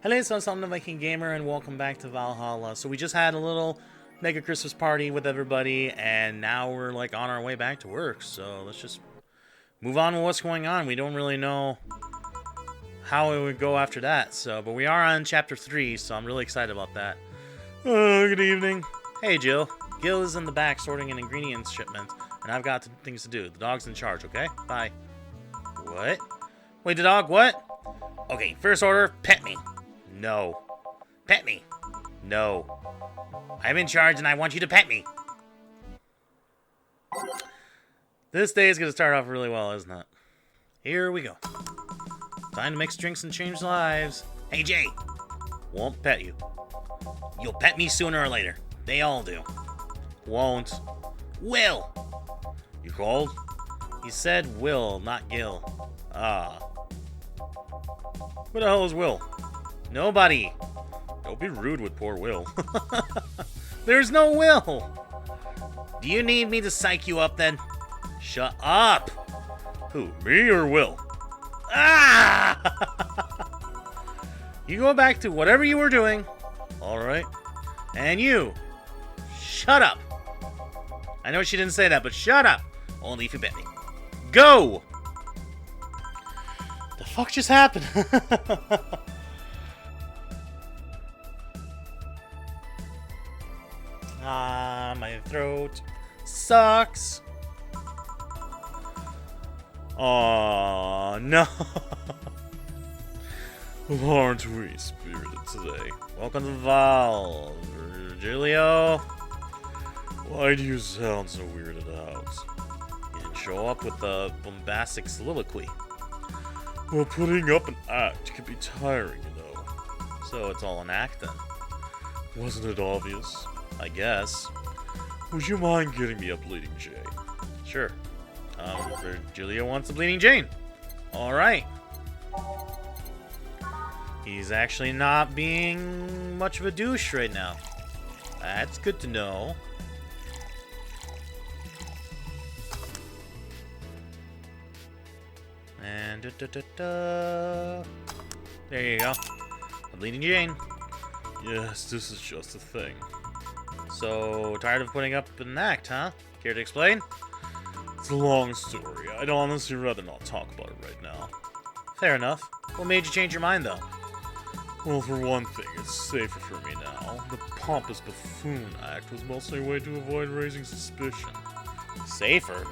Hello, so I'm the VikingGaymer, and welcome back to Valhalla. So we just had a little mega Christmas party with everybody, and now we're like on our way back to work. So let's just move on with what's going on. We don't really know how it would go after that. But we are on chapter 3, so I'm really excited about that. Good evening. Hey, Jill. Gil is in the back sorting an ingredients shipment, and I've got things to do. The dog's in charge, okay? Bye. What? Wait, the dog, what? Okay, first order, pet me. No. Pet me. No. I'm in charge and I want you to pet me. This day is going to start off really well, isn't it? Here we go. Time to mix drinks and change lives. Hey, Jay. Won't pet you. You'll pet me sooner or later. They all do. Won't. Will. You called? He said Will, not Gil. Ah. Who the hell is Will? Nobody. Don't be rude with poor Will. There's no Will. Do you need me to psych you up then? Shut up. Who, me or Will? Ah! You go back to whatever you were doing. All right. And you, shut up. I know she didn't say that, but shut up. Only if you bet me. Go! The fuck just happened? Ah, my throat sucks. Aw, no. Aren't we spirited today? Welcome to Val, Virgilio. Why do you sound so weirded out? You didn't show up with the bombastic soliloquy. Well, putting up an act can be tiring, you know. So it's all an act then. Wasn't it obvious? I guess. Would you mind getting me a Bleeding Jane? Sure. Virgilio wants a Bleeding Jane. Alright. He's actually not being much of a douche right now. That's good to know. And there you go. A Bleeding Jane. Yes, this is just a thing. So, tired of putting up an act, huh? Care to explain? It's a long story. I'd honestly rather not talk about it right now. Fair enough. What made you change your mind, though? Well, for one thing, it's safer for me now. The pompous buffoon act was mostly a way to avoid raising suspicion. Safer?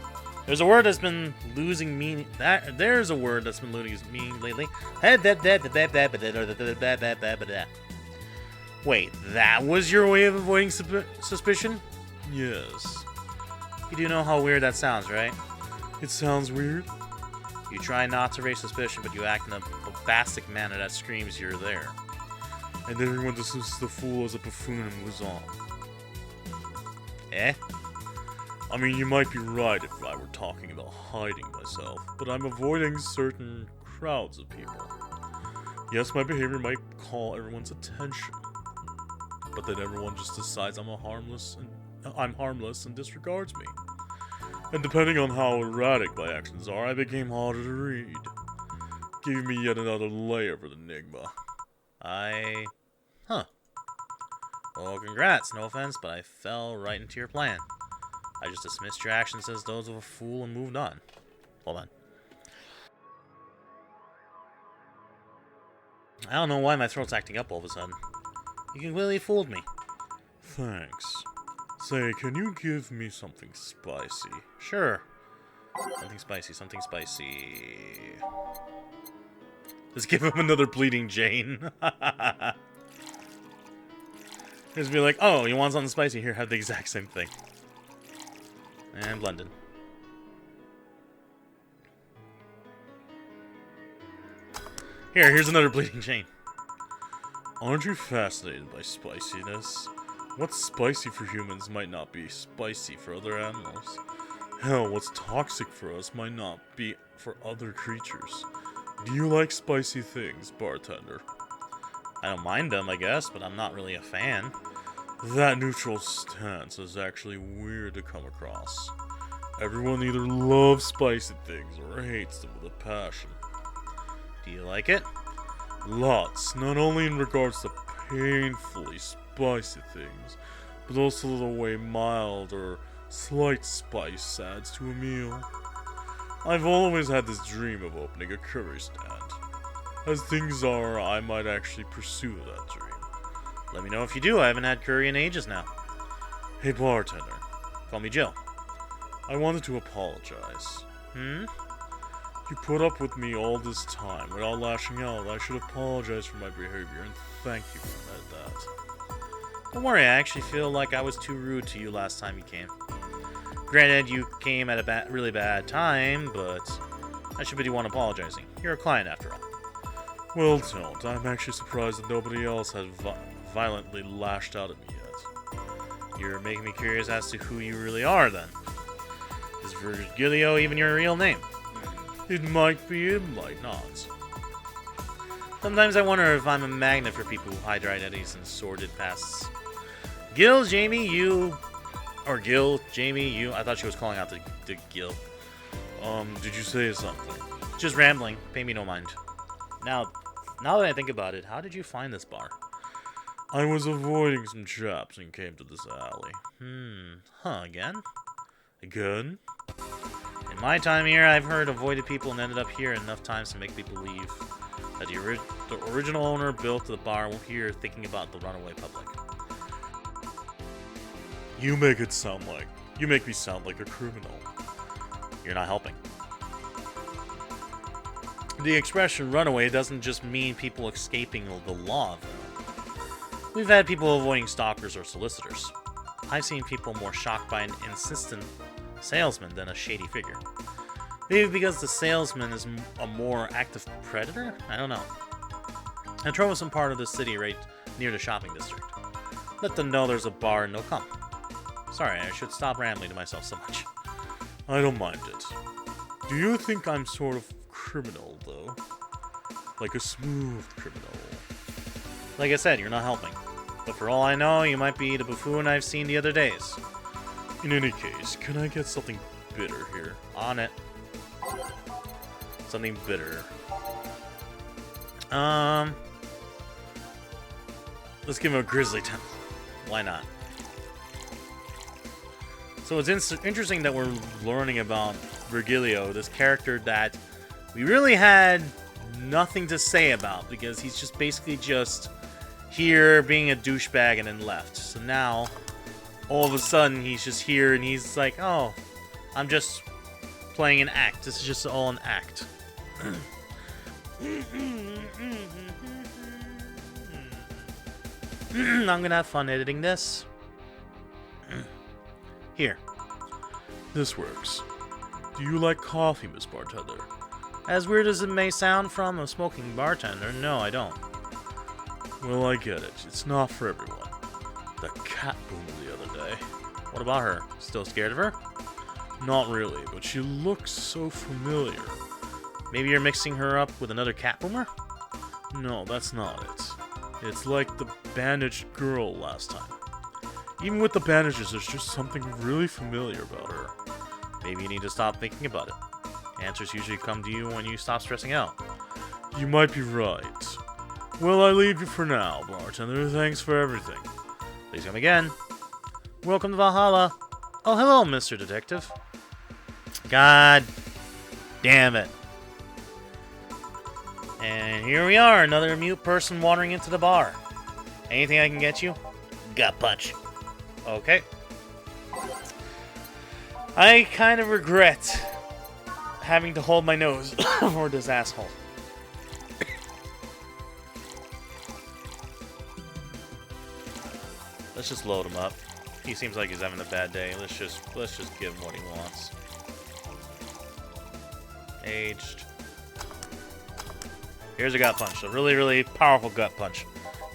There's a word that's been losing meaning. There's a word that's been losing meaning lately. Wait, that was your way of avoiding suspicion? Yes. You do know how weird that sounds, right? It sounds weird. You try not to raise suspicion, but you act in a bombastic manner that screams you're there. And everyone dismisses the fool as a buffoon and moves on. Eh? I mean, you might be right if I were talking about hiding myself, but I'm avoiding certain crowds of people. Yes, my behavior might call everyone's attention, but then everyone just decides I'm harmless and disregards me. And depending on how erratic my actions are, I became harder to read, giving me yet another layer of an enigma. Huh. Well, congrats, no offense, but I fell right into your plan. I just dismissed your actions as those of a fool and moved on. Hold on. I don't know why my throat's acting up all of a sudden. You completely fooled me. Thanks. Say, can you give me something spicy? Sure. Something spicy, something spicy. Let's give him another Bleeding Jane. Just be like, oh, you want something spicy? Here, have the exact same thing. And London. Here's another Bleeding Jane. Aren't you fascinated by spiciness? What's spicy for humans might not be spicy for other animals. Hell, what's toxic for us might not be for other creatures. Do you like spicy things, bartender? I don't mind them, I guess, but I'm not really a fan. That neutral stance is actually weird to come across. Everyone either loves spicy things or hates them with a passion. Do you like it? Lots, not only in regards to painfully spicy things, but also the way mild or slight spice adds to a meal. I've always had this dream of opening a curry stand. As things are, I might actually pursue that dream. Let me know if you do. I haven't had curry in ages now. Hey bartender, Call me Joe. I wanted to apologize. Hmm? You put up with me all this time without lashing out. I should apologize for my behavior and thank you for that. Don't worry, I actually feel like I was too rude to you last time you came. Granted, you came at a really bad time, but I should be the one apologizing. You're a client after all. Well, don't. I'm actually surprised that nobody else has violently lashed out at me yet. You're making me curious as to who you really are, then. Is Virgilio even your real name? It might be, it might not. Sometimes I wonder if I'm a magnet for people who hide their identities in sordid pasts. Gil, Jamie, you... Or Gil, Jamie, you... I thought she was calling out to Gil. Did you say something? Just rambling. Pay me no mind. Now that I think about it, how did you find this bar? I was avoiding some chaps and came to this alley. Again? Again? In my time here, I've heard avoided people and ended up here enough times to make me believe that the original owner built the bar here thinking about the runaway public. You make me sound like a criminal. You're not helping. The expression runaway doesn't just mean people escaping the law, though. We've had people avoiding stalkers or solicitors. I've seen people more shocked by an insistent salesman than a shady figure. Maybe because the salesman is a more active predator? I don't know. And trouble some part of the city right near the shopping district. Let them know there's a bar and they'll come. Sorry, I should stop rambling to myself so much. I don't mind it. Do you think I'm sort of criminal, though? Like a smooth criminal? Like I said, you're not helping. But for all I know, you might be the buffoon I've seen the other days. In any case, can I get something bitter here? On it. Something bitter. Let's give him a grizzly temple. Why not? So it's interesting that we're learning about Virgilio, this character that we really had nothing to say about because he's just basically just here being a douchebag and then left. So now, all of a sudden, he's just here and he's like, oh, I'm just playing an act. This is just all an act. I'm gonna have fun editing this. Here. This works. Do you like coffee, Miss Bartender? As weird as it may sound from a smoking bartender, no, I don't. Well, I get it. It's not for everyone. The cat boomed the other day. What about her? Still scared of her? Not really, but she looks so familiar. Maybe you're mixing her up with another cat boomer? No, that's not it. It's like the bandaged girl last time. Even with the bandages, there's just something really familiar about her. Maybe you need to stop thinking about it. Answers usually come to you when you stop stressing out. You might be right. Well, I leave you for now, bartender. Thanks for everything. Please come again. Welcome to Valhalla. Oh, hello, Mr. Detective. God damn it. And here we are, another mute person wandering into the bar. Anything I can get you? Gut punch. Okay. I kind of regret having to hold my nose for this asshole. Let's just load him up. He seems like he's having a bad day. Let's just give him what he wants. Aged. Here's a gut punch. A really, really powerful gut punch.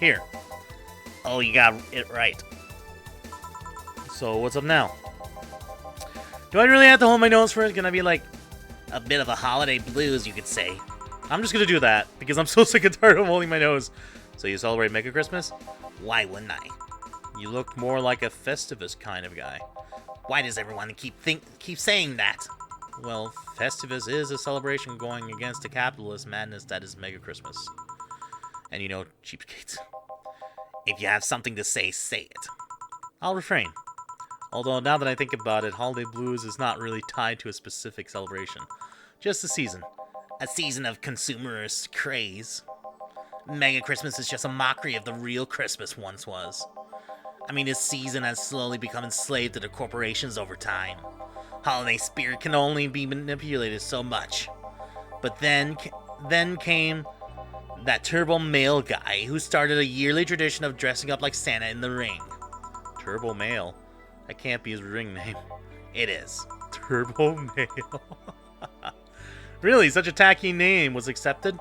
Here. Oh, you got it right. So, what's up now? Do I really have to hold my nose for it? Gonna be like a bit of a holiday blues, you could say. I'm just gonna do that, because I'm so sick and tired of holding my nose. So you celebrate Mega Christmas? Why wouldn't I? You look more like a Festivus kind of guy. Why does everyone keep saying that? Well, Festivus is a celebration going against the capitalist madness that is Mega Christmas. And you know, cheapskates. If you have something to say, say it. I'll refrain. Although, now that I think about it, Holiday Blues is not really tied to a specific celebration. Just a season. A season of consumerist craze. Mega Christmas is just a mockery of the real Christmas once was. I mean, this season has slowly become enslaved to the corporations over time. Holiday spirit can only be manipulated so much. But then came that Turbo Male guy who started a yearly tradition of dressing up like Santa in the ring. Turbo Male? That can't be his ring name. It is. Turbo Male. Really, such a tacky name was accepted?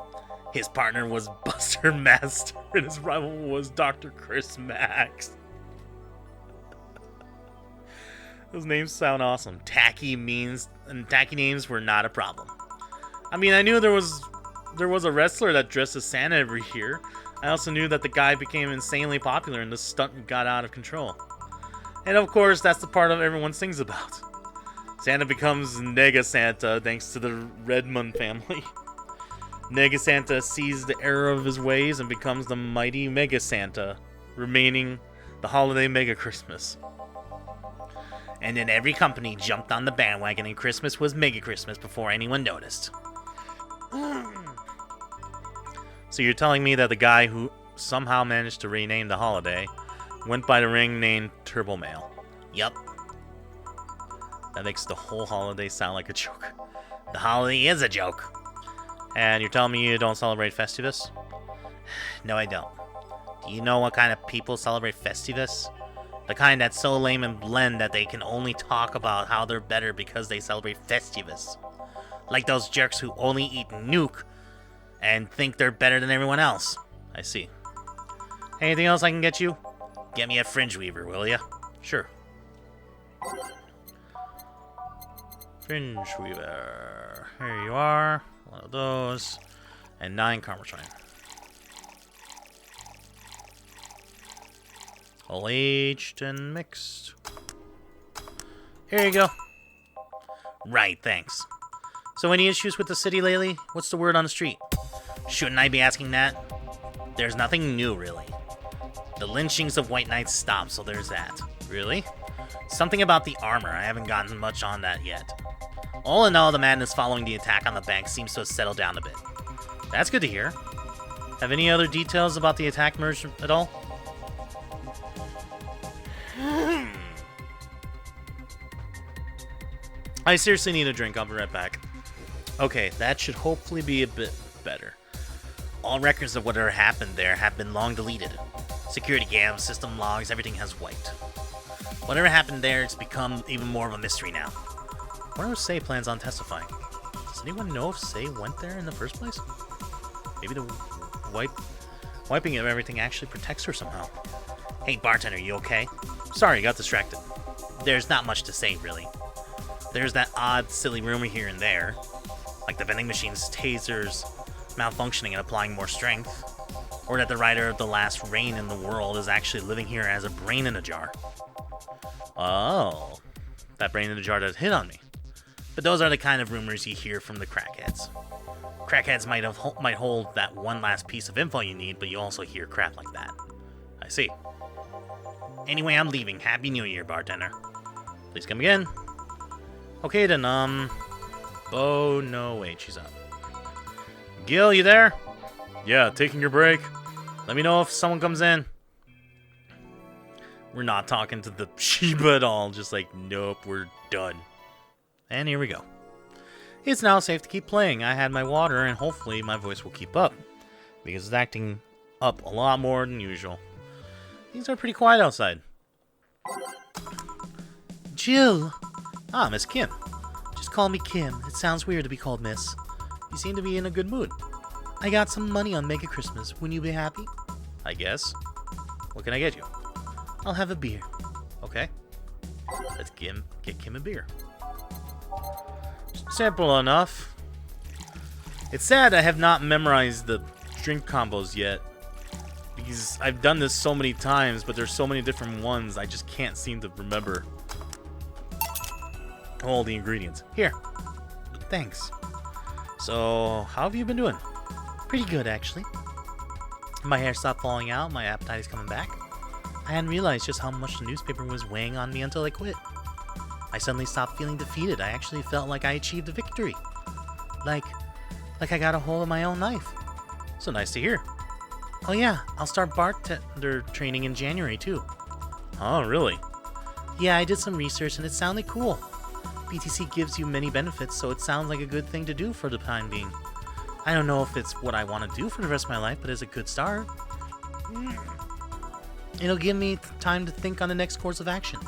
His partner was Buster Master, and his rival was Dr. Chris Max. Those names sound awesome. Tacky names were not a problem. I mean, I knew there was a wrestler that dressed as Santa every year. I also knew that the guy became insanely popular and the stunt got out of control. And of course, that's the part of everyone sings about. Santa becomes Nega Santa thanks to the Redmond family. Nega Santa sees the error of his ways and becomes the mighty Mega Santa, remaining the holiday Mega Christmas. And then every company jumped on the bandwagon and Christmas was Mega Christmas before anyone noticed. So you're telling me that the guy who somehow managed to rename the holiday went by the ring named Turbo Male? Yup. That makes the whole holiday sound like a joke. The holiday is a joke. And you're telling me you don't celebrate Festivus? No, I don't. Do you know what kind of people celebrate Festivus? The kind that's so lame and bland that they can only talk about how they're better because they celebrate Festivus. Like those jerks who only eat Nuke and think they're better than everyone else. I see. Anything else I can get you? Get me a Fringe Weaver, will ya? Sure. Fringe Weaver. Here you are. One of those. And 9 Carmetrine. All aged and mixed. Here you go. Right, thanks. So any issues with the city lately? What's the word on the street? Shouldn't I be asking that? There's nothing new, really. The lynchings of White Knights stopped, so there's that. Really? Something about the armor. I haven't gotten much on that yet. All in all, the madness following the attack on the bank seems to have settled down a bit. That's good to hear. Have any other details about the attack emerged at all? I seriously need a drink. I'll be right back. Okay, that should hopefully be a bit better. All records of whatever happened there have been long deleted. Security cams, system logs, everything has wiped. Whatever happened there, it's become even more of a mystery now. I wonder if Say plans on testifying. Does anyone know if Say went there in the first place? Maybe the wiping of everything actually protects her somehow. Hey, bartender, you okay? Sorry, got distracted. There's not much to say, really. There's that odd, silly rumor here and there, like the vending machine's tasers malfunctioning and applying more strength, or that the writer of the last rain in the world is actually living here as a brain in a jar. Oh, that brain in a jar that hit on me. But those are the kind of rumors you hear from the crackheads. Crackheads might hold that one last piece of info you need, but you also hear crap like that. I see. Anyway, I'm leaving. Happy New Year, bartender. Please come again. Okay then, oh, no, wait, she's up. Gil, you there? Yeah, taking your break. Let me know if someone comes in. We're not talking to the Sheba at all, just like, nope, we're done. And here we go. It's now safe to keep playing. I had my water, and hopefully my voice will keep up, because it's acting up a lot more than usual. Things are pretty quiet outside. Jill! Ah, Miss Kim. Just call me Kim. It sounds weird to be called Miss. You seem to be in a good mood. I got some money on Mega Christmas. Wouldn't you be happy? I guess. What can I get you? I'll have a beer. Okay. Let's get Kim a beer. Simple enough. It's sad I have not memorized the drink combos yet, because I've done this so many times, but there's so many different ones, I just can't seem to remember all the ingredients. Here. Thanks. So, how have you been doing? Pretty good, actually. My hair stopped falling out, my appetite is coming back. I hadn't realized just how much the newspaper was weighing on me until I quit. I suddenly stopped feeling defeated. I actually felt like I achieved a victory. Like I got a hold of my own life. So nice to hear. Oh yeah, I'll start bartender training in January too. Oh, really? Yeah, I did some research and it sounded cool. BTC gives you many benefits, so it sounds like a good thing to do for the time being. I don't know if it's what I want to do for the rest of my life, but it's a good start. It'll give me time to think on the next course of action.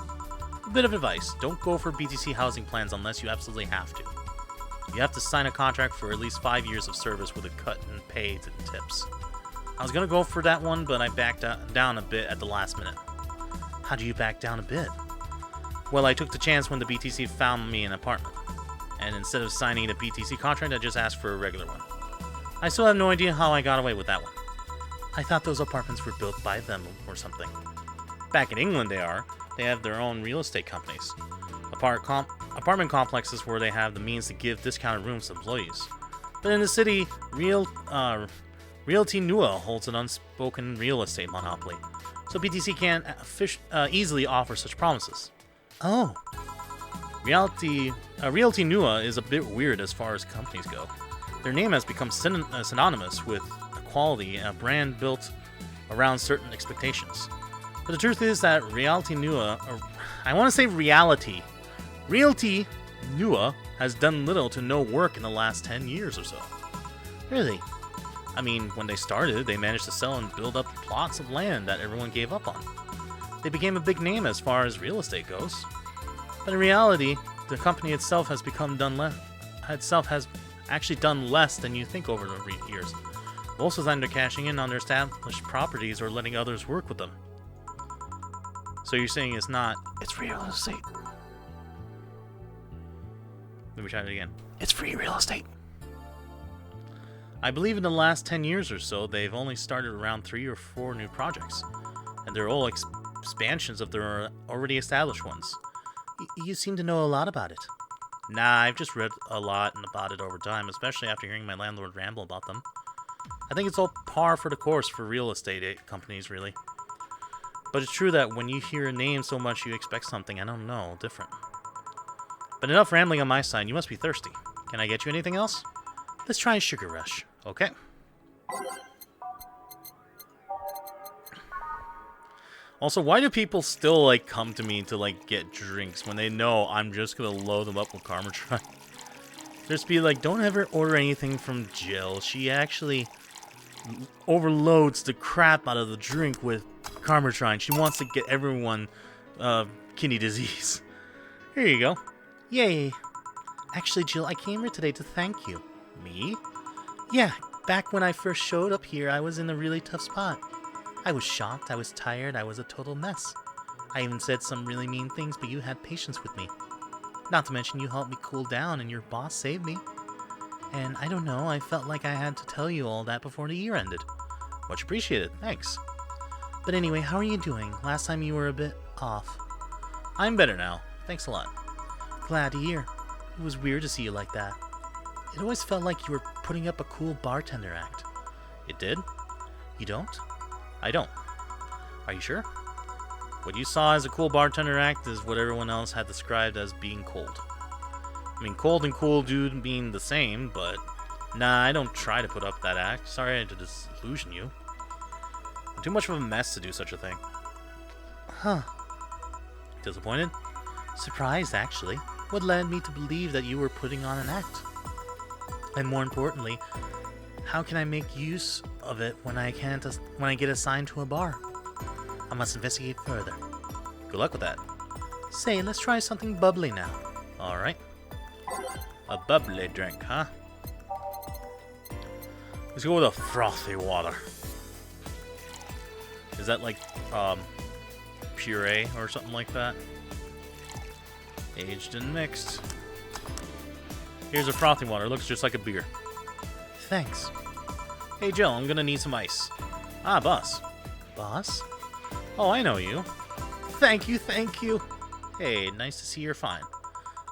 A bit of advice, don't go for BTC housing plans unless you absolutely have to. You have to sign a contract for at least 5 years of service with a cut in pay and tips. I was gonna go for that one, but I backed down a bit at the last minute. How do you back down a bit? Well, I took the chance when the BTC found me an apartment. And instead of signing the BTC contract, I just asked for a regular one. I still have no idea how I got away with that one. I thought those apartments were built by them or something. Back in England they are. They have their own real estate companies. Apartment complexes where they have the means to give discounted rooms to employees. But in the city, Realty Nua holds an unspoken real estate monopoly, so BTC can't easily offer such promises. Oh. Realty Nua is a bit weird as far as companies go. Their name has become synonymous with quality and a brand built around certain expectations. But the truth is that Realty Nua has done little to no work in the last 10 years or so. Really? I mean, when they started, they managed to sell and build up plots of land that everyone gave up on. They became a big name as far as real estate goes. But in reality, the company itself has actually done less than you think over the years. Most of the time they're cashing in on their established properties or letting others work with them. So you're saying it's real estate. Let me try it again. It's free real estate. I believe in the last 10 years or so, they've only started around 3 or 4 new projects. And they're all expansions of their already established ones. You seem to know a lot about it. Nah, I've just read a lot about it over time, especially after hearing my landlord ramble about them. I think it's all par for the course for real estate companies, really. But it's true that when you hear a name so much, you expect something, I don't know, different. But enough rambling on my side, you must be thirsty. Can I get you anything else? Let's try a sugar rush. Okay. Also, why do people still, come to me to, get drinks when they know I'm just gonna load them up with Karmatron? Just be like, don't ever order anything from Jill. She actually overloads the crap out of the drink with Karmatron. She wants to get everyone kidney disease. Here you go. Yay. Actually, Jill, I came here today to thank you. Me? Yeah, back when I first showed up here, I was in a really tough spot. I was shocked, I was tired, I was a total mess. I even said some really mean things, but you had patience with me. Not to mention you helped me cool down and your boss saved me. And I don't know, I felt like I had to tell you all that before the year ended. Much appreciated, thanks. But anyway, how are you doing? Last time you were a bit off. I'm better now, thanks a lot. Glad to hear. It was weird to see you like that. It always felt like you were putting up a cool bartender act. It did? You don't? I don't. Are you sure? What you saw as a cool bartender act is what everyone else had described as being cold. I mean, cold and cool do mean the same, but nah, I don't try to put up that act. Sorry to disillusion you. I'm too much of a mess to do such a thing. Huh. Disappointed? Surprised, actually. What led me to believe that you were putting on an act? And more importantly, how can I make use of it when I get assigned to a bar? I must investigate further. Good luck with that. Say, let's try something bubbly now. Alright. A bubbly drink, huh? Let's go with a frothy water. Is that like, puree or something like that? Aged and mixed. Here's a frothy water. Looks just like a beer. Thanks. Hey, Jill, I'm gonna need some ice. Ah, boss. Boss? Oh, I know you. Thank you, thank you. Hey, nice to see you're fine.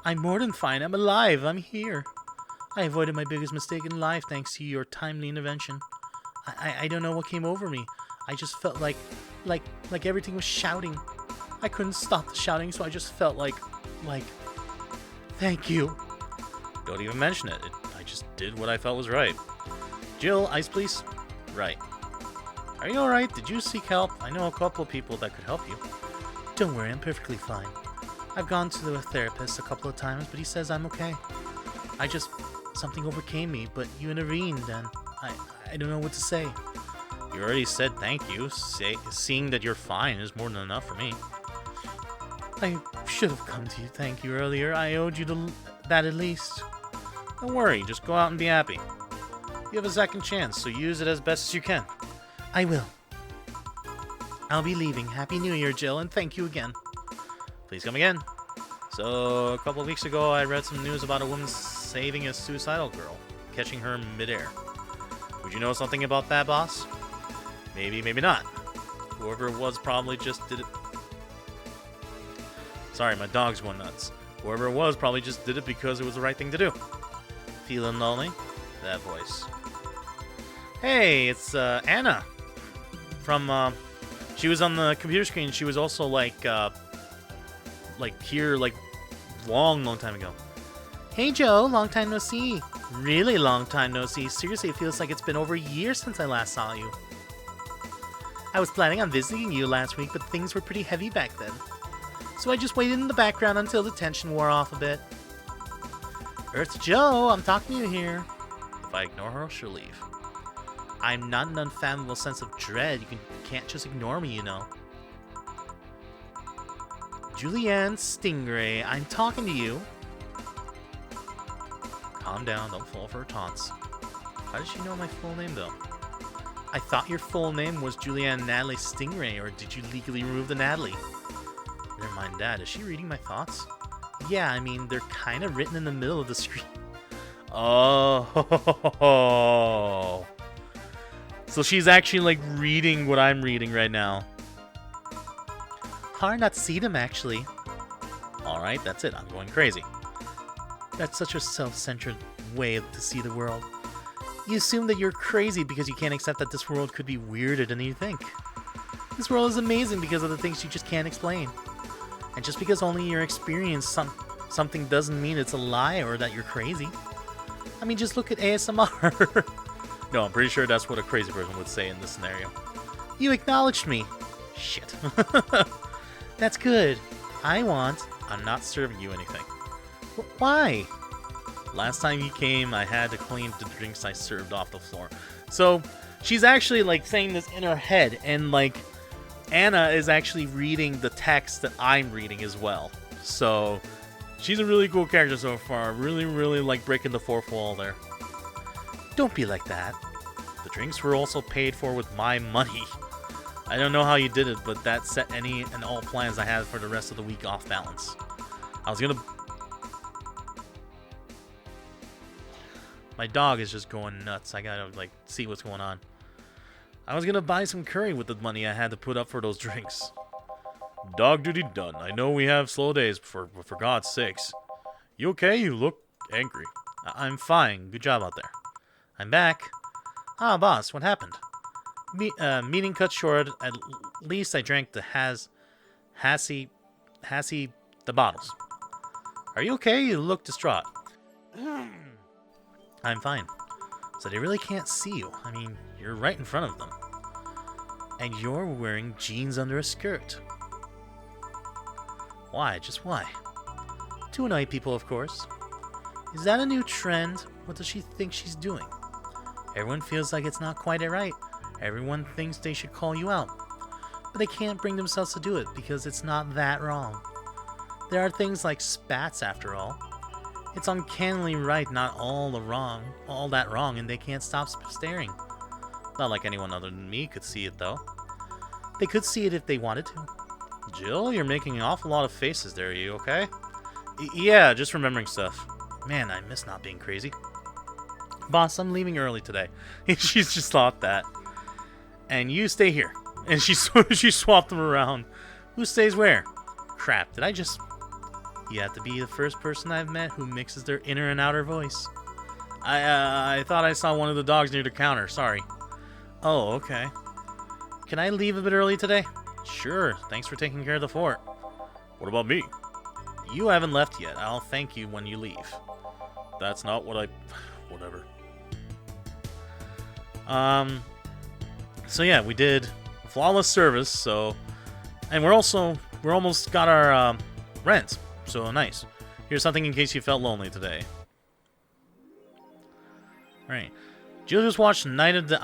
I'm more than fine. I'm alive. I'm here. I avoided my biggest mistake in life thanks to your timely intervention. I don't know what came over me. I just felt like everything was shouting. I couldn't stop the shouting, so I just felt like, thank you. Don't even mention it. I just did what I felt was right. Jill, ice please. Right. Are you alright? Did you seek help? I know a couple of people that could help you. Don't worry, I'm perfectly fine. I've gone to the therapist a couple of times, but he says I'm okay. Something overcame me, but you intervened, and I don't know what to say. You already said thank you. Seeing that you're fine is more than enough for me. I should have come to you thank you earlier. I owed you that at least. Don't worry, just go out and be happy. You have a second chance, so use it as best as you can. I will. I'll be leaving. Happy New Year, Jill, and thank you again. Please come again. So, a couple of weeks ago, I read some news about a woman saving a suicidal girl, catching her midair. Would you know something about that, boss? Maybe, maybe not. Whoever it was probably just did it. Sorry, my dog's going nuts. Whoever it was probably just did it because it was the right thing to do. Feeling lonely? That voice. Hey, it's Anna. From she was on the computer screen. She was also here long time ago. Hey Joe, long time no see. Really long time no see. Seriously, it feels like it's been over a year since I last saw you. I was planning on visiting you last week, but things were pretty heavy back then. So I just waited in the background until the tension wore off a bit. Earth Joe, I'm talking to you here. If I ignore her, she'll leave. I'm not an unfathomable sense of dread. You can't just ignore me, you know. Julianne Stingray, I'm talking to you. Calm down, don't fall for her taunts. How does she know my full name, though? I thought your full name was Julianne Natalie Stingray, or did you legally remove the Natalie? Never mind that. Is she reading my thoughts? Yeah, I mean, they're kind of written in the middle of the screen. Oh. So she's actually, reading what I'm reading right now. Hard not to see them, actually. Alright, that's it. I'm going crazy. That's such a self-centered way to see the world. You assume that you're crazy because you can't accept that this world could be weirder than you think. This world is amazing because of the things you just can't explain. And just because only you experience something doesn't mean it's a lie or that you're crazy. I mean, just look at ASMR. No, I'm pretty sure that's what a crazy person would say in this scenario. You acknowledged me. Shit. That's good. I'm not serving you anything. Why? Last time you came, I had to clean the drinks I served off the floor. So, she's actually, saying this in her head, and, Anna is actually reading the text that I'm reading as well. So, she's a really cool character so far. Really, really, breaking the fourth wall there. Don't be like that. The drinks were also paid for with my money. I don't know how you did it, but that set any and all plans I had for the rest of the week off balance. I was gonna... My dog is just going nuts. I gotta, see what's going on. I was gonna buy some curry with the money I had to put up for those drinks. Dog duty done. I know we have slow days, but for God's sakes. You okay? You look angry. I'm fine. Good job out there. I'm back. Ah, boss, what happened? Meeting cut short. At least I drank the HAAAAH, the bottles. Are you okay? You look distraught. I'm fine. So they really can't see you. I mean, you're right in front of them. And you're wearing jeans under a skirt. Why? Just why? To annoy people, of course. Is that a new trend? What does she think she's doing? Everyone feels like it's not quite right. Everyone thinks they should call you out. But they can't bring themselves to do it because it's not that wrong. There are things like spats, after all. It's uncannily right, not all that wrong, and they can't stop staring. Not like anyone other than me could see it, though. They could see it if they wanted to. Jill, you're making an awful lot of faces there. Are you okay? Yeah, just remembering stuff. Man, I miss not being crazy. Boss, I'm leaving early today. She's just thought that. And you stay here. And she swapped them around. Who stays where? Crap, did I just... You have to be the first person I've met who mixes their inner and outer voice. I thought I saw one of the dogs near the counter. Sorry. Oh, okay. Can I leave a bit early today? Sure, thanks for taking care of the fort. What about me? You haven't left yet. I'll thank you when you leave. That's not what I... Whatever. So yeah, we did flawless service, so... And we're almost got our, rent. So nice. Here's something in case you felt lonely today. Alright. Jill just watched Night of the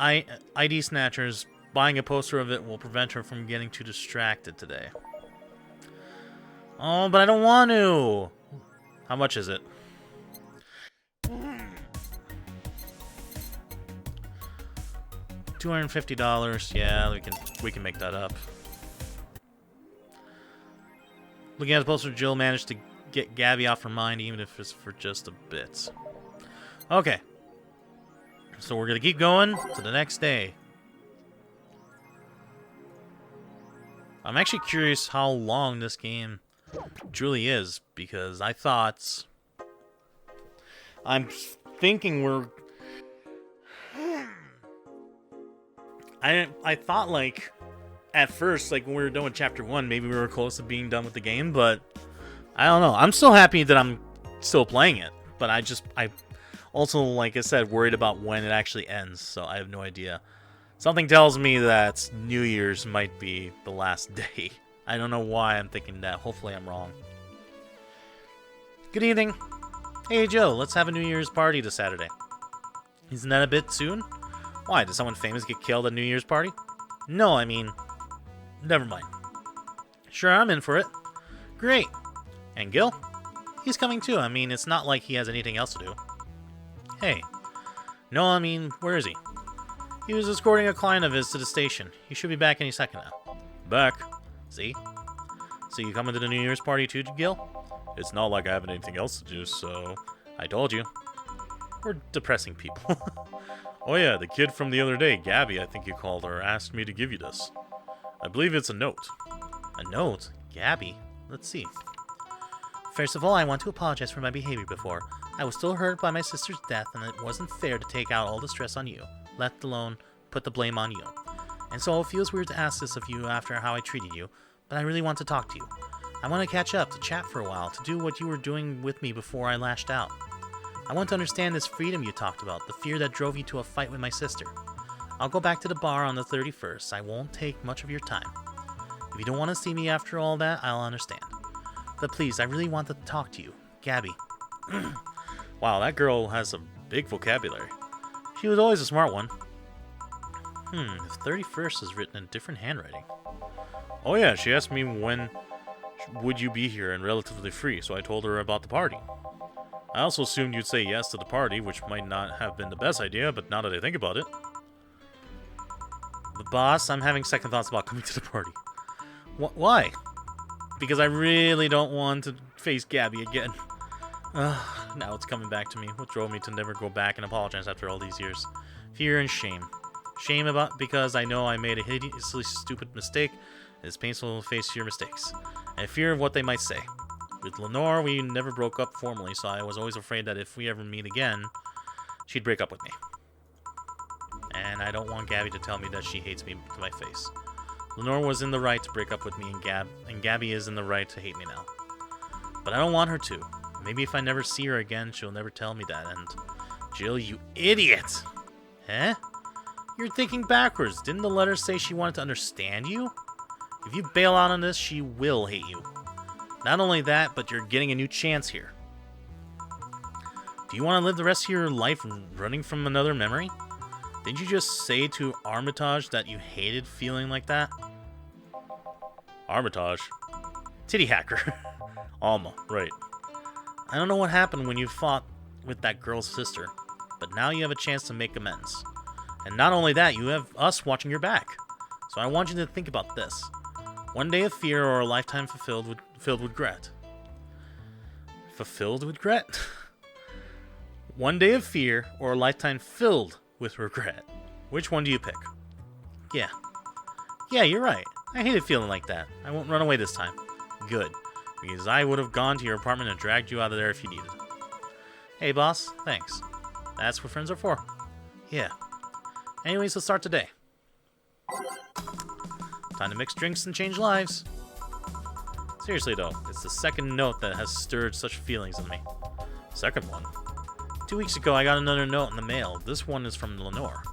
ID Snatchers. Buying a poster of it will prevent her from getting too distracted today. Oh, but I don't want to! How much is it? $250. Yeah, we can make that up. Looking at the poster, Jill managed to get Gabby off her mind, even if it's for just a bit. Okay. So we're gonna keep going to the next day. I'm actually curious how long this game truly is, because I'm thinking we're... I thought, like, at first, like, when we were done with Chapter 1, maybe we were close to being done with the game, but I don't know. I'm still happy that I'm still playing it, but I also, like I said, worried about when it actually ends, so I have no idea. Something tells me that New Year's might be the last day. I don't know why I'm thinking that. Hopefully I'm wrong. Good evening. Hey, Joe, let's have a New Year's party this Saturday. Isn't that a bit soon? Why, did someone famous get killed at New Year's party? No, I mean... Never mind. Sure, I'm in for it. Great. And Gil? He's coming too. I mean, it's not like he has anything else to do. Hey. No, I mean, where is he? He was escorting a client of his to the station. He should be back any second now. Back? See? So you coming to the New Year's party too, Gil? It's not like I have anything else to do, so... I told you. We're depressing people. Oh yeah, the kid from the other day, Gabby, I think you called her, asked me to give you this. I believe it's a note. A note? Gabby? Let's see. First of all, I want to apologize for my behavior before. I was still hurt by my sister's death, and it wasn't fair to take out all the stress on you, let alone put the blame on you. And so it feels weird to ask this of you after how I treated you, but I really want to talk to you. I want to catch up, to chat for a while, to do what you were doing with me before I lashed out. I want to understand this freedom you talked about, the fear that drove you to a fight with my sister. I'll go back to the bar on the 31st. I won't take much of your time. If you don't want to see me after all that, I'll understand. But please, I really want to talk to you. Gabby. Wow, that girl has a big vocabulary. She was always a smart one. The 31st is written in different handwriting. Oh yeah, she asked me when would you be here and relatively free, so I told her about the party. I also assumed you'd say yes to the party, which might not have been the best idea, but now that I think about it... But boss, I'm having second thoughts about coming to the party. Why? Because I really don't want to face Gabby again. Now it's coming back to me. What drove me to never go back and apologize after all these years? Fear and shame. Shame because I know I made a hideously stupid mistake. It's painful to face your mistakes. And fear of what they might say. With Lenore, we never broke up formally, so I was always afraid that if we ever meet again, she'd break up with me. And I don't want Gabby to tell me that she hates me to my face. Lenore was in the right to break up with me, and Gabby is in the right to hate me now. But I don't want her to. Maybe if I never see her again, she'll never tell me that, and... Jill, you idiot! Huh? You're thinking backwards. Didn't the letter say she wanted to understand you? If you bail out on this, she will hate you. Not only that, but you're getting a new chance here. Do you want to live the rest of your life running from another memory? Didn't you just say to Armitage that you hated feeling like that? Armitage? Titty hacker. Alma, right. I don't know what happened when you fought with that girl's sister, but now you have a chance to make amends. And not only that, you have us watching your back. So I want you to think about this. One day of fear or a lifetime filled with regret. Fulfilled with regret? One day of fear or a lifetime filled with regret. Which one do you pick? Yeah. Yeah, you're right. I hated feeling like that. I won't run away this time. Good. Because I would have gone to your apartment and dragged you out of there if you needed. Hey, boss. Thanks. That's what friends are for. Yeah. Anyways, let's start today. Time to mix drinks and change lives. Seriously though, it's the second note that has stirred such feelings in me. Second one? 2 weeks ago I got another note in the mail. This one is from Lenore.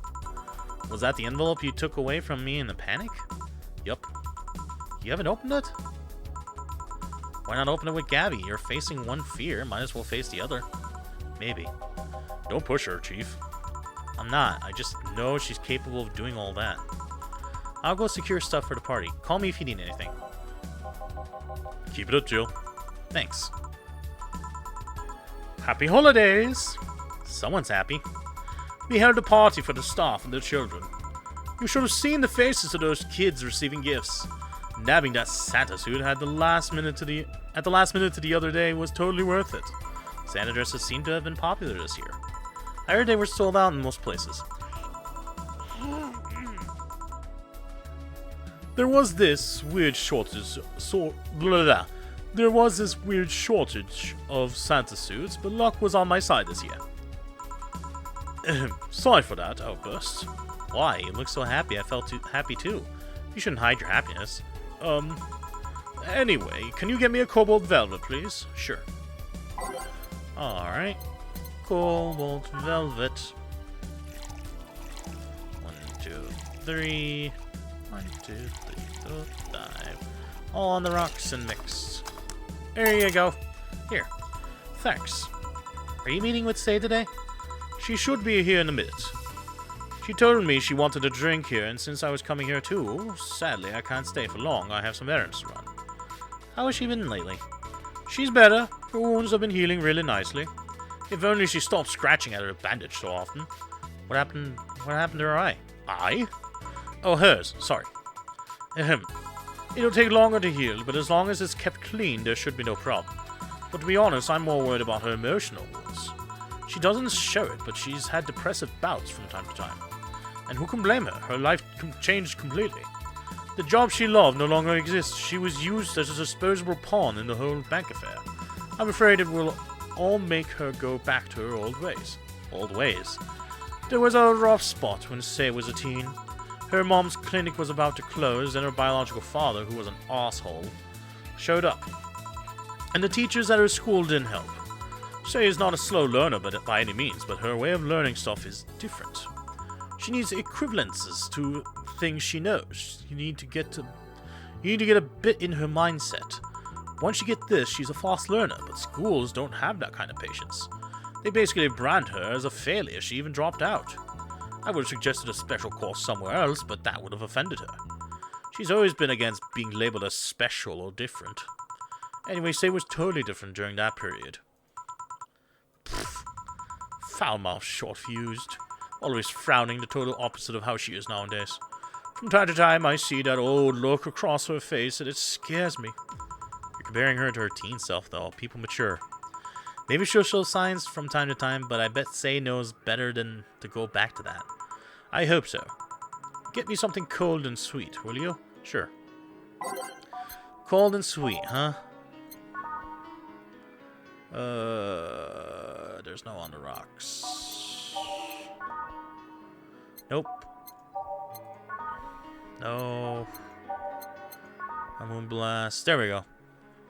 Was that the envelope you took away from me in the panic? Yup. You haven't opened it? Why not open it with Gabby? You're facing one fear, might as well face the other. Maybe. Don't push her, Chief. I'm not. I just know she's capable of doing all that. I'll go secure stuff for the party. Call me if you need anything. Keep it up, Jill. Thanks. Happy holidays! Someone's happy. We held a party for the staff and their children. You should have seen the faces of those kids receiving gifts. Nabbing that Santa suit at the last minute to the other day was totally worth it. Santa dresses seem to have been popular this year. I heard they were sold out in most places. There was this weird shortage. There was this weird shortage of Santa suits, but luck was on my side this year. Sorry for that outburst. Why? You look so happy. I felt happy too. You shouldn't hide your happiness. Anyway, can you get me a cobalt velvet, please? Sure. Alright. Cobalt velvet. 1, 2, 3. 1, 2, 3, 4, 5. All on the rocks and mixed. There you go. Here. Thanks. Are you meeting with Say today? She should be here in a minute. She told me she wanted a drink here, and since I was coming here too, sadly I can't stay for long. I have some errands to run. How has she been lately? She's better. Her wounds have been healing really nicely. If only she stopped scratching at her bandage so often. What happened to her eye? Eye? Oh, hers. Sorry. Ahem. It'll take longer to heal, but as long as it's kept clean, there should be no problem. But to be honest, I'm more worried about her emotional wounds. She doesn't show it, but she's had depressive bouts from time to time. And who can blame her? Her life changed completely. The job she loved no longer exists. She was used as a disposable pawn in the whole bank affair. I'm afraid it will all make her go back to her old ways. Old ways? There was a rough spot when Say was a teen. Her mom's clinic was about to close, and her biological father, who was an asshole, showed up. And the teachers at her school didn't help. Say is not a slow learner by any means, but her way of learning stuff is different. She needs equivalences to things she knows. You need to get a bit in her mindset. Once you get this, she's a fast learner, but schools don't have that kind of patience. They basically brand her as a failure. She even dropped out. I would have suggested a special course somewhere else, but that would have offended her. She's always been against being labeled as special or different. Anyway, Say was totally different during that period. Pfft. Foul-mouthed, short-fused. Always frowning, the total opposite of how she is nowadays. From time to time, I see that old look across her face, and it scares me. You're comparing her to her teen self, though. People mature. Maybe she'll show signs from time to time, but I bet Say knows better than to go back to that. I hope so. Get me something cold and sweet, will you? Sure. Cold and sweet, huh? There's no on the rocks. Nope. No. A Moonblast. There we go.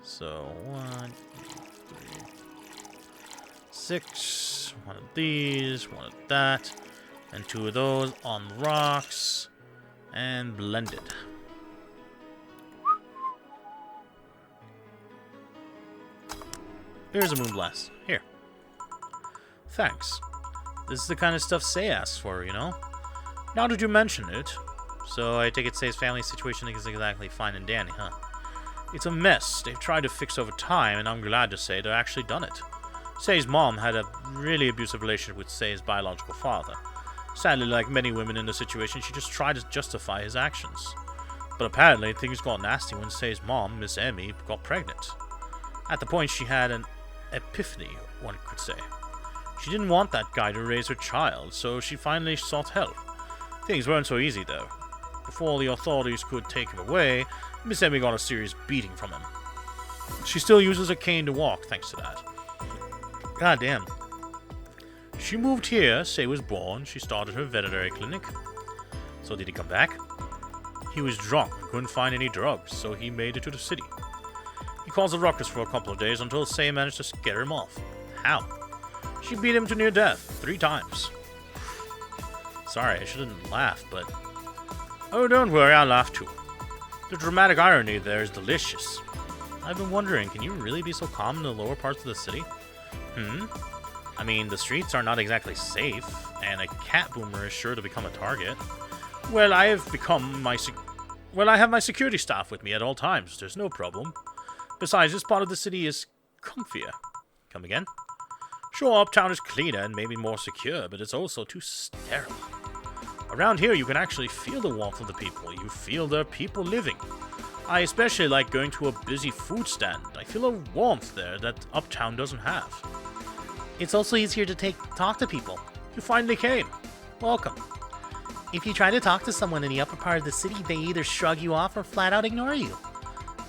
So, 1, 2, 3, 6. One of these, one of that. And 2 of those on the rocks. And blended. Here's a Moonblast. Here. Thanks. This is the kind of stuff Say asks for, you know? Now that you mention it. So I take it Say's family situation is exactly fine and dandy, huh? It's a mess. They've tried to fix over time, and I'm glad to say they've actually done it. Say's mom had a really abusive relationship with Say's biological father. Sadly, like many women in the situation, she just tried to justify his actions. But apparently, things got nasty when Say's mom, Miss Emmy, got pregnant. At the point, she had an epiphany, one could say. She didn't want that guy to raise her child, so she finally sought help. Things weren't so easy, though. Before the authorities could take him away, Miss Emmy got a serious beating from him. She still uses a cane to walk, thanks to that. God damn. She moved here, Say was born, she started her veterinary clinic. So did he come back? He was drunk and couldn't find any drugs, so he made it to the city. He caused a ruckus for a couple of days until Say managed to scare him off. How? She beat him to near death 3 times. Sorry, I shouldn't laugh, but... Oh, don't worry, I'll laugh too. The dramatic irony there is delicious. I've been wondering, can you really be so calm in the lower parts of the city? I mean, the streets are not exactly safe, and a cat boomer is sure to become a target. Well, I have my security staff with me at all times. There's no problem. Besides, this part of the city is comfier. Come again? Sure, uptown is cleaner and maybe more secure, but it's also too sterile. Around here, you can actually feel the warmth of the people. You feel there are people living. I especially like going to a busy food stand. I feel a warmth there that uptown doesn't have. It's also easier to talk to people. You finally came. Welcome. If you try to talk to someone in the upper part of the city, they either shrug you off or flat out ignore you.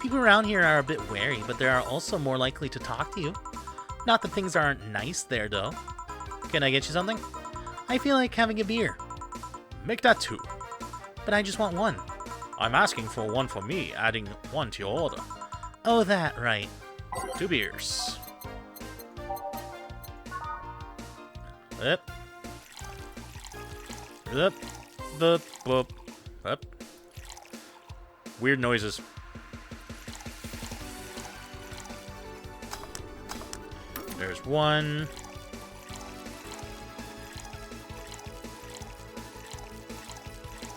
People around here are a bit wary, but they are also more likely to talk to you. Not that things aren't nice there, though. Can I get you something? I feel like having a beer. Make that 2. But I just want 1. I'm asking for 1 for me, adding 1 to your order. Oh, that, right. 2 beers. Up. Up. Up. Up. Up. Weird noises. There's 1.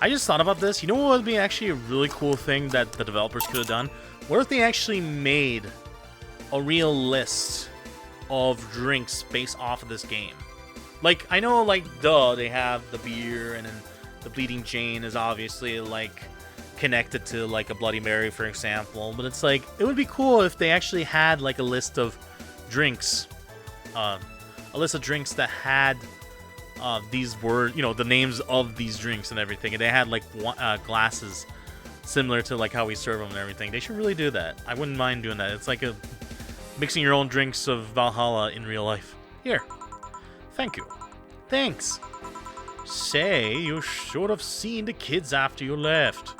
I just thought about this. You know what would be actually a really cool thing that the developers could have done? What if they actually made a real list of drinks based off of this game? Like, I know, like, they have the beer, and then the Bleeding Jane is obviously, like, connected to, like, a Bloody Mary, for example. But it's like, it would be cool if they actually had, like, a list of drinks. A list of drinks that had these were, the names of these drinks and everything. And they had, like, glasses similar to, like, how we serve them and everything. They should really do that. I wouldn't mind doing that. It's like mixing your own drinks of Valhalla in real life. Here. Thank you. Thanks. Say, you should have seen the kids after you left.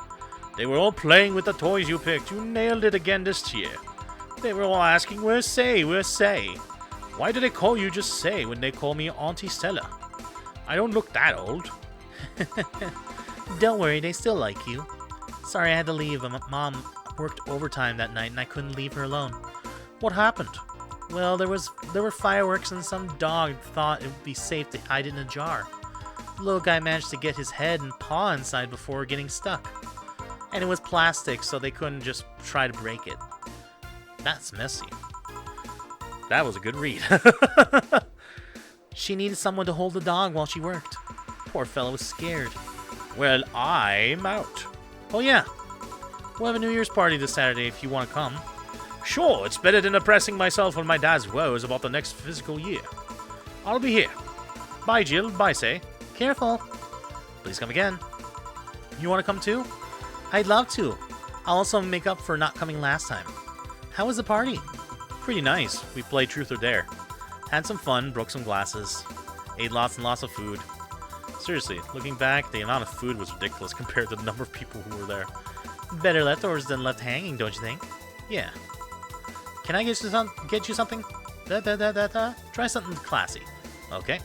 They were all playing with the toys you picked. You nailed it again this year. They were all asking, where's Say? Where's Say? Why do they call you just Say when they call me Auntie Stella? I don't look that old. Don't worry, they still like you. Sorry I had to leave. Mom worked overtime that night and I couldn't leave her alone. What happened? Well, there were fireworks and some dog thought it would be safe to hide it in a jar. The little guy managed to get his head and paw inside before getting stuck. And it was plastic, so they couldn't just try to break it. That's messy. That was a good read. She needed someone to hold the dog while she worked. Poor fellow was scared. Well, I'm out. Oh yeah, we'll have a New Year's party this Saturday if you want to come. Sure, it's better than oppressing myself with my dad's woes about the next fiscal year. I'll be here. Bye, Jill. Bye, Say. Careful. Please come again. You want to come too? I'd love to. I'll also make up for not coming last time. How was the party? Pretty nice. We played Truth or Dare. Had some fun, broke some glasses. Ate lots and lots of food. Seriously, looking back, the amount of food was ridiculous compared to the number of people who were there. Better leftovers than left hanging, don't you think? Yeah. Can I get you something? Try something classy. Okay.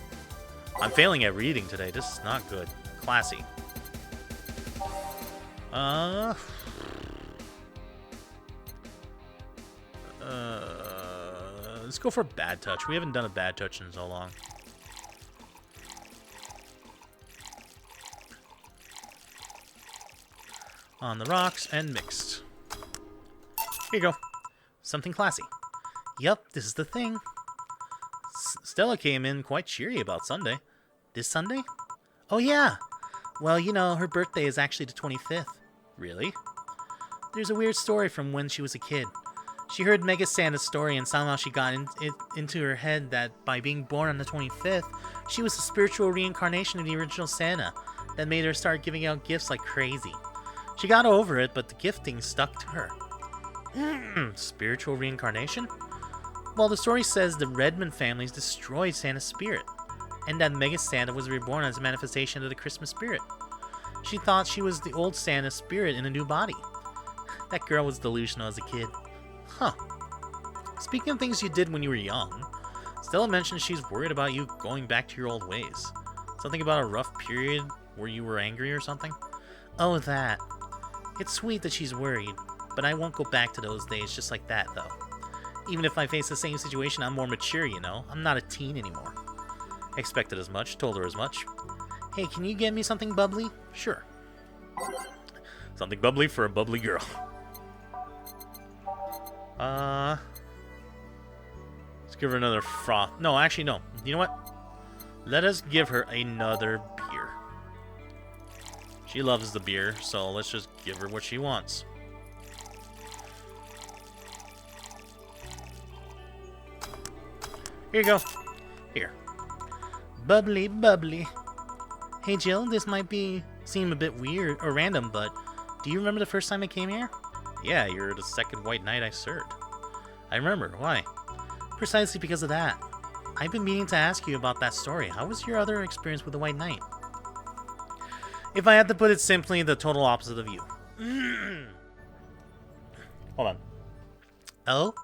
I'm failing at reading today. This is not good. Classy. Let's go for Bad Touch. We haven't done a Bad Touch in so long. On the rocks and mixed. Here you go. Something classy. Yup, this is the thing. Stella came in quite cheery about Sunday. This Sunday? Oh yeah. Well, you know, her birthday is actually the 25th. Really? There's a weird story from when she was a kid. She heard Mega Santa's story and somehow she got it into her head that by being born on the 25th, she was a spiritual reincarnation of the original Santa that made her start giving out gifts like crazy. She got over it, but the gifting stuck to her. Spiritual reincarnation? Well, the story says the Redmond families destroyed Santa's spirit, and that Mega Santa was reborn as a manifestation of the Christmas spirit. She thought she was the old Santa's spirit in a new body. That girl was delusional as a kid. Huh. Speaking of things you did when you were young, Stella mentioned she's worried about you going back to your old ways. Something about a rough period where you were angry or something? Oh, that. It's sweet that she's worried, but I won't go back to those days just like that, though. Even if I face the same situation, I'm more mature, you know? I'm not a teen anymore. Expected as much, told her as much. Hey, can you get me something bubbly? Sure. Something bubbly for a bubbly girl. Let's give her another froth. No, actually, no. You know what? Let us give her another beer. She loves the beer, so let's just give her what she wants. Here you go. Here. Bubbly, bubbly. Hey Jill, this might seem a bit weird or random, but do you remember the first time I came here? Yeah, you're the second white knight I served. I remember. Why? Precisely because of that. I've been meaning to ask you about that story. How was your other experience with the White Knight? If I had to put it simply, the total opposite of you. Hold on. Oh?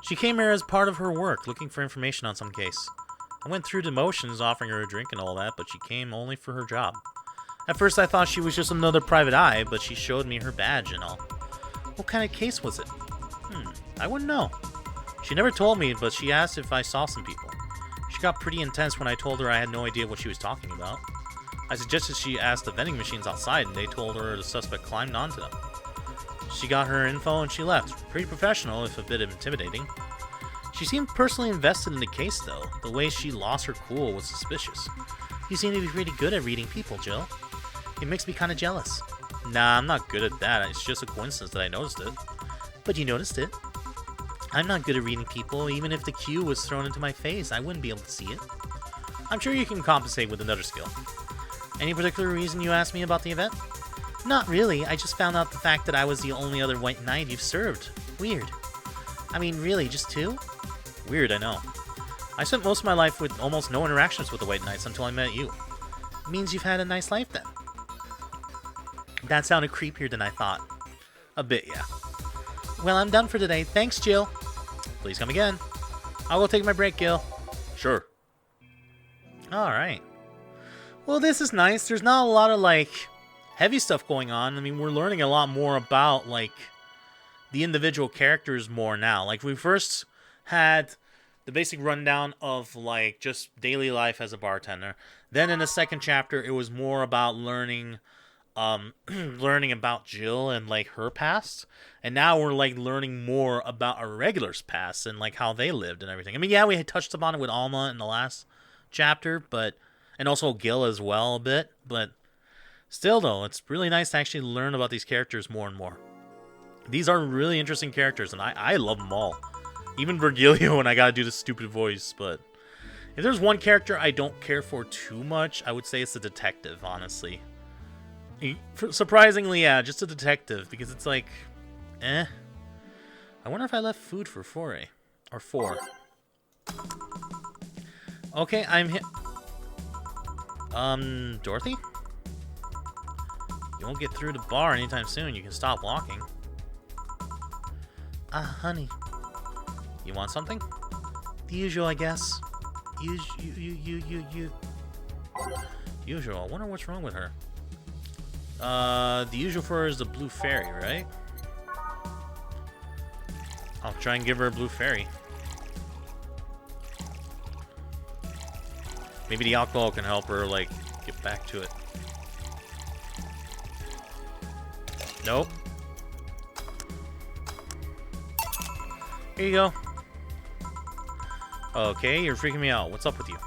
She came here as part of her work, looking for information on some case. I went through the motions, offering her a drink and all that, but she came only for her job. At first I thought she was just another private eye, but she showed me her badge and all. What kind of case was it? I wouldn't know. She never told me, but she asked if I saw some people. She got pretty intense when I told her I had no idea what she was talking about. I suggested she ask the vending machines outside, and they told her the suspect climbed onto them. She got her info and she left. Pretty professional, if a bit intimidating. She seemed personally invested in the case, though. The way she lost her cool was suspicious. You seem to be pretty good at reading people, Jill. It makes me kind of jealous. Nah, I'm not good at that. It's just a coincidence that I noticed it. But you noticed it. I'm not good at reading people. Even if the cue was thrown into my face, I wouldn't be able to see it. I'm sure you can compensate with another skill. Any particular reason you asked me about the event? Not really. I just found out the fact that I was the only other white knight you've served. Weird. I mean, really, just two? Weird, I know. I spent most of my life with almost no interactions with the white knights until I met you. Means you've had a nice life, then. That sounded creepier than I thought. A bit, yeah. Well, I'm done for today. Thanks, Jill. Please come again. I will take my break, Gil. Sure. Alright. Well, this is nice. There's not a lot of, like, heavy stuff going on. I mean, we're learning a lot more about, like, the individual characters more now. Like, we first had the basic rundown of, like, just daily life as a bartender. Then in the second chapter, it was more about learning about Jill and, like, her past. And now we're, like, learning more about our regulars' past and, like, how they lived and everything. I mean, yeah, we had touched upon it with Alma in the last chapter, but... and also Gil as well a bit, but still, though, it's really nice to actually learn about these characters more and more. These are really interesting characters, and I love them all. Even Virgilio when I gotta do the stupid voice, but... if there's one character I don't care for too much, I would say it's the detective, honestly. Surprisingly, yeah, just a detective, because it's like, I wonder if I left food for 4A. Or 4. Okay, I'm hit. Dorothy? You won't get through the bar anytime soon. You can stop walking. Honey. You want something? The usual, I guess. Usual. I wonder what's wrong with her. The usual for her is the blue fairy, right? I'll try and give her a blue fairy. Maybe the alcohol can help her, like, get back to it. Nope. Here you go. Okay, you're freaking me out. What's up with you?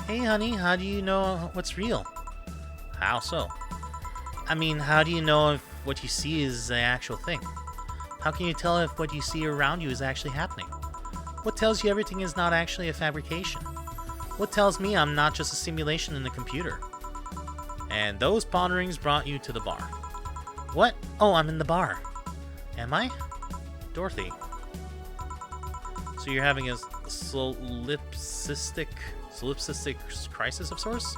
Hey, honey, how do you know what's real? How so? I mean, how do you know if what you see is the actual thing? How can you tell if what you see around you is actually happening? What tells you everything is not actually a fabrication? What tells me I'm not just a simulation in the computer? And those ponderings brought you to the bar. What? Oh, I'm in the bar. Am I? Dorothy. So you're having a solipsistic crisis of sorts?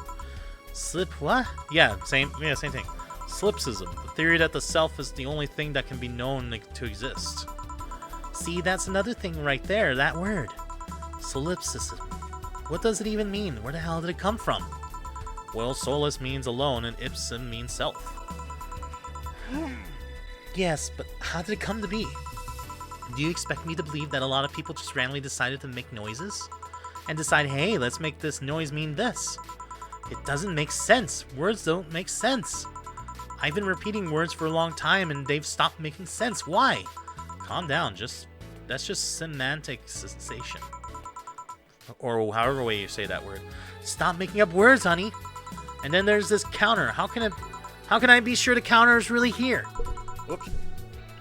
What? Yeah, same thing. Solipsism, the theory that the self is the only thing that can be known to exist. See, that's another thing right there, that word. Solipsism. What does it even mean? Where the hell did it come from? Well, solus means alone and ipsum means self. Yes, but how did it come to be? Do you expect me to believe that a lot of people just randomly decided to make noises? And decide, hey, let's make this noise mean this? It doesn't make sense. Words don't make sense. I've been repeating words for a long time and they've stopped making sense. Why? Calm down. That's just semantic cessation. Or however way you say that word. Stop making up words, honey. And then there's this counter. How can I be sure the counter is really here? Whoops.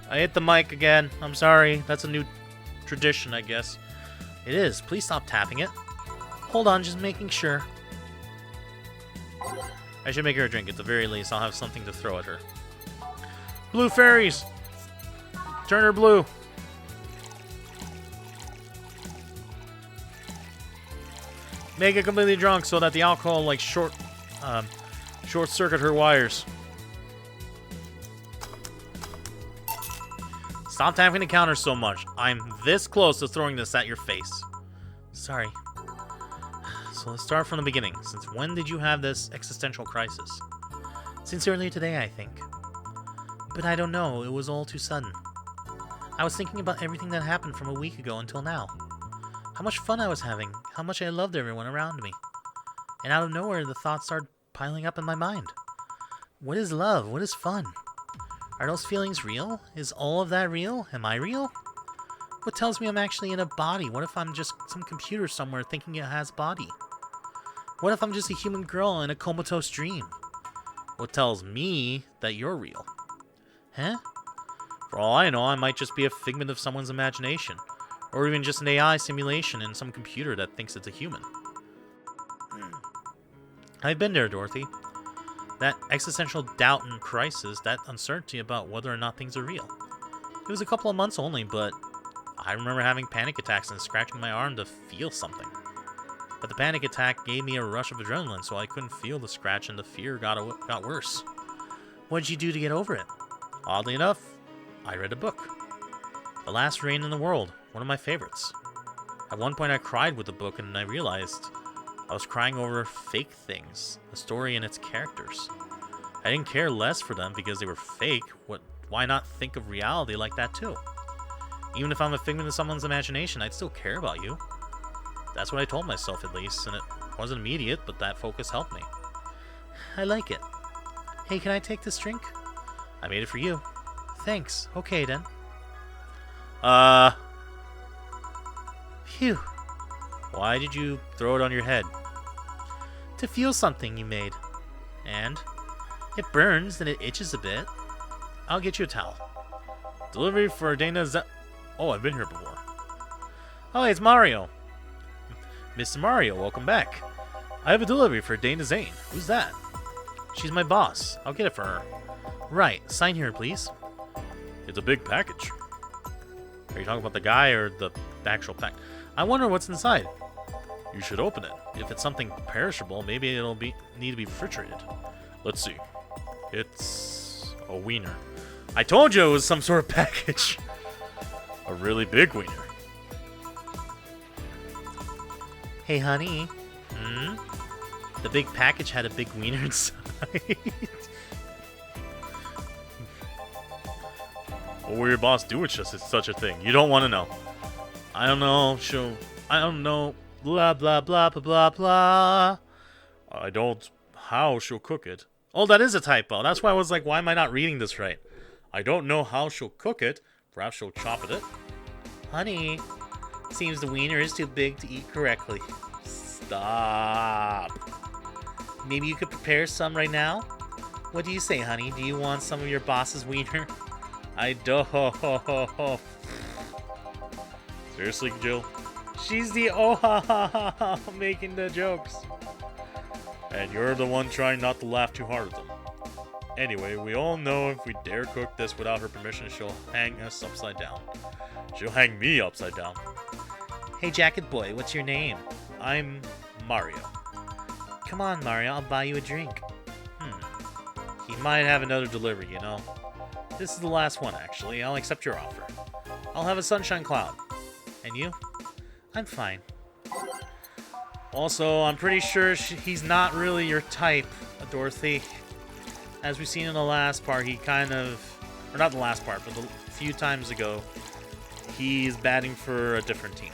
I hit the mic again. I'm sorry. That's a new tradition, I guess. It is. Please stop tapping it. Hold on, just making sure. I should make her a drink. At the very least, I'll have something to throw at her. Blue fairies! Turn her blue. Make it completely drunk so that the alcohol, like, short-circuit her wires. Stop tapping the counter so much. I'm this close to throwing this at your face. Sorry. So let's start from the beginning. Since when did you have this existential crisis? Since earlier today, I think. But I don't know. It was all too sudden. I was thinking about everything that happened from a week ago until now. How much fun I was having. How much I loved everyone around me. And out of nowhere, the thoughts started piling up in my mind. What is love? What is fun? Are those feelings real? Is all of that real? Am I real? What tells me I'm actually in a body? What if I'm just some computer somewhere thinking it has body? What if I'm just a human girl in a comatose dream? What tells me that you're real? Huh? For all I know, I might just be a figment of someone's imagination. Or even just an AI simulation in some computer that thinks it's a human. I've been there, Dorothy. That existential doubt and crisis, that uncertainty about whether or not things are real. It was a couple of months only, but I remember having panic attacks and scratching my arm to feel something. But the panic attack gave me a rush of adrenaline, so I couldn't feel the scratch and the fear got worse. What did you do to get over it? Oddly enough, I read a book. The Last Reign in the World, one of my favorites. At one point I cried with the book and I realized I was crying over fake things, the story and its characters. I didn't care less for them because they were fake. Why not think of reality like that too? Even if I'm a figment of someone's imagination, I'd still care about you. That's what I told myself at least, and it wasn't immediate, but that focus helped me. I like it. Hey, can I take this drink? I made it for you. Thanks. Okay then. Phew. Why did you throw it on your head? To feel something you made. And? It burns and it itches a bit. I'll get you a towel. Delivery for Dana Oh, I've been here before. Oh, it's Mario. Mr. Mario, welcome back. I have a delivery for Dana Zane. Who's that? She's my boss. I'll get it for her. Right. Sign here, please. It's a big package. Are you talking about the guy or the actual pack? I wonder what's inside. You should open it. If it's something perishable, maybe it'll need to be refrigerated. Let's see. It's a wiener. I told you it was some sort of package. A really big wiener. Hey, honey. Hmm? The big package had a big wiener inside. What will your boss do with such a thing? You don't want to know. I don't know. I don't know. Blah, blah, blah, blah, blah, blah. I don't... How she'll cook it. Oh, that is a typo. That's why I was like, why am I not reading this right? I don't know how she'll cook it. Perhaps she'll chop it. Honey, seems the wiener is too big to eat correctly. Stop. Maybe you could prepare some right now? What do you say, honey? Do you want some of your boss's wiener? I don't. Seriously, Jill? She's the making the jokes. And you're the one trying not to laugh too hard at them. Anyway, we all know if we dare cook this without her permission, she'll hang us upside down. She'll hang me upside down. Hey, Jacket Boy, what's your name? I'm Mario. Come on, Mario, I'll buy you a drink. He might have another delivery, you know. This is the last one, actually. I'll accept your offer. I'll have a sunshine cloud. And you? I'm fine. Also, I'm pretty sure he's not really your type, Dorothy. As we've seen in the last part, he kind of... Or not the last part, but a few times ago, he's batting for a different team.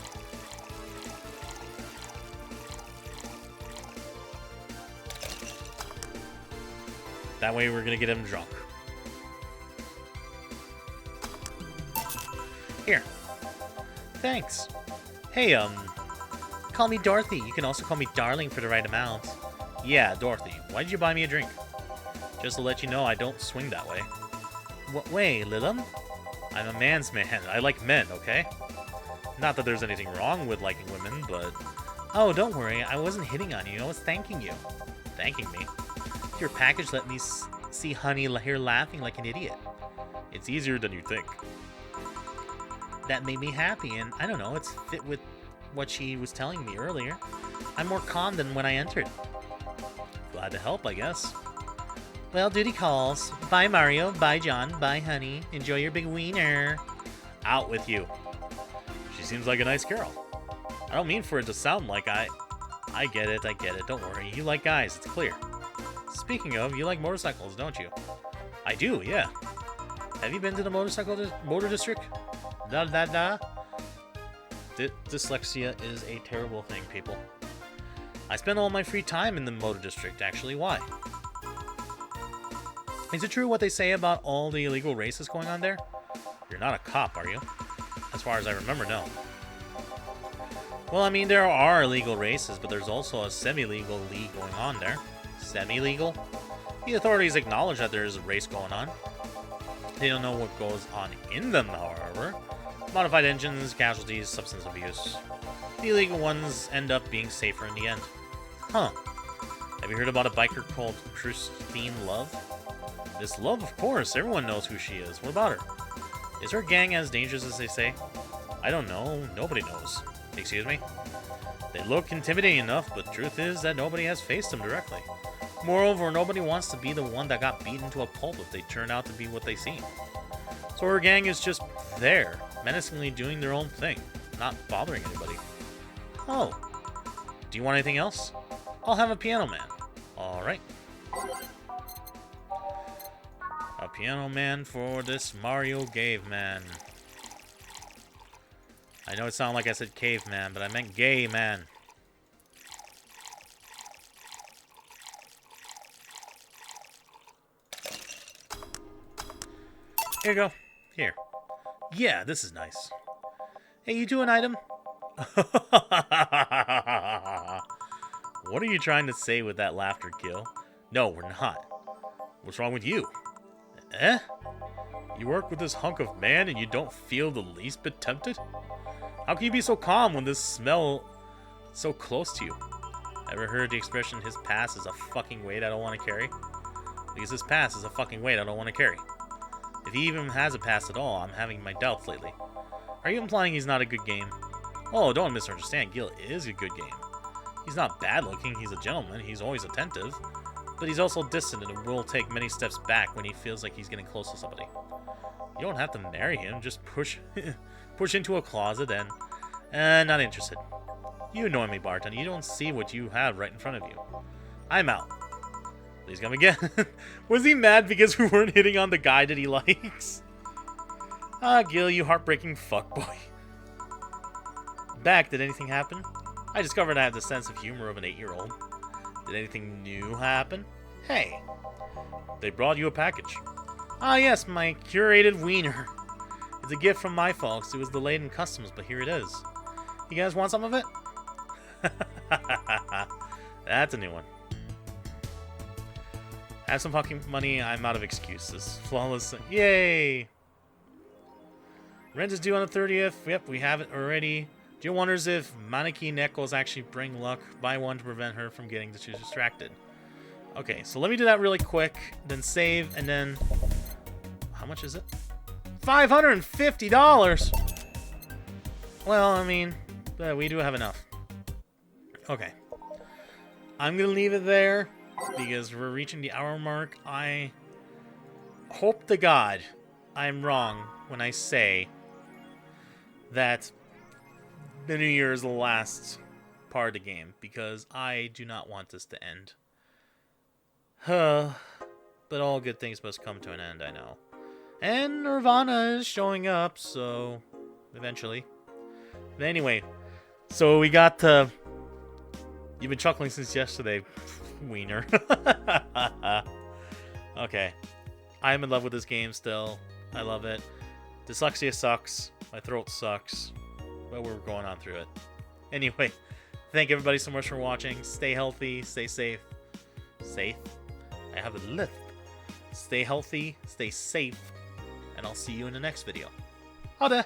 That way we're gonna get him drunk. Here. Thanks. Hey, call me Dorothy. You can also call me Darling for the right amount. Yeah, Dorothy. Why did you buy me a drink? Just to let you know, I don't swing that way. What way, Lilum? I'm a man's man. I like men, okay? Not that there's anything wrong with liking women, but... Oh, don't worry. I wasn't hitting on you. I was thanking you. Thanking me? Your package let me see Honey here laughing like an idiot. It's easier than you think. That made me happy, and I don't know, it's fit with what she was telling me earlier. I'm more calm than when I entered. Glad to help, I guess. Well, duty calls. Bye, Mario. Bye, John. Bye, honey. Enjoy your big wiener. Out with you. She seems like a nice girl. I don't mean for it to sound like I get it, don't worry. You like guys, it's clear. Speaking of, you like motorcycles, don't you? I do, yeah. Have you been to the motor district? Da. Dyslexia is a terrible thing, people. I spend all my free time in the motor district, actually. Why? Is it true what they say about all the illegal races going on there? You're not a cop, are you? As far as I remember, no. Well, I mean, there are illegal races, but there's also a semi-legal league going on there. Semi-legal? The authorities acknowledge that there is a race going on. They don't know what goes on in them, however. Modified engines, casualties, substance abuse. The illegal ones end up being safer in the end. Huh. Have you heard about a biker called Christine Love? Miss Love, of course. Everyone knows who she is. What about her? Is her gang as dangerous as they say? I don't know. Nobody knows. Excuse me? They look intimidating enough, but truth is that nobody has faced them directly. Moreover, nobody wants to be the one that got beaten to a pulp if they turn out to be what they seem. So her gang is just there, menacingly doing their own thing, not bothering anybody. Oh. Do you want anything else? I'll have a piano man. Alright. A piano man for this Mario Caveman. I know it sounded like I said caveman, but I meant gay man. Here you go. Here. Yeah, this is nice. Hey, you do an item? What are you trying to say with that laughter, Gil? No, we're not. What's wrong with you? Eh? You work with this hunk of man and you don't feel the least bit tempted? How can you be so calm when this smell is so close to you? Ever heard the expression, his past is a fucking weight I don't want to carry? Because his past is a fucking weight I don't want to carry. If he even has a past at all, I'm having my doubts lately. Are you implying he's not a good game? Oh, don't misunderstand, Gil is a good game. He's not bad looking, he's a gentleman, he's always attentive. But he's also distant and will take many steps back when he feels like he's getting close to somebody. You don't have to marry him, just push into a closet and not interested. You annoy me, bartender. You don't see what you have right in front of you. I'm out. Please come again. Was he mad because we weren't hitting on the guy that he likes? Ah, Gil, you heartbreaking fuckboy. Beck, did anything happen? I discovered I have the sense of humor of an 8-year-old. Did anything new happen? Hey, they brought you a package. Ah, yes, my curated wiener. It's a gift from my folks. It was delayed in customs, but here it is. You guys want some of it? That's a new one. Have some fucking money. I'm out of excuses. Flawless. Yay! Rent is due on the 30th. Yep, we have it already. Jill wonders if Maneki Neckles actually bring luck. Buy one to prevent her from getting too distracted. Okay, so let me do that really quick. Then save, and then... How much is it? $550! Well, I mean, we do have enough. Okay. I'm gonna leave it there because we're reaching the hour mark. I hope to God I'm wrong when I say that the New Year is the last part of the game, because I do not want this to end. But all good things must come to an end, I know. And Nirvana is showing up, so eventually. But anyway, so we got you've been chuckling since yesterday, Wiener. Okay. I'm in love with this game still. I love it. Dyslexia sucks. My throat sucks. But we're going on through it. Anyway, thank everybody so much for watching. Stay healthy. Stay safe. Safe? I have a lisp. Stay healthy. Stay safe. And I'll see you in the next video. Ha-AAAH!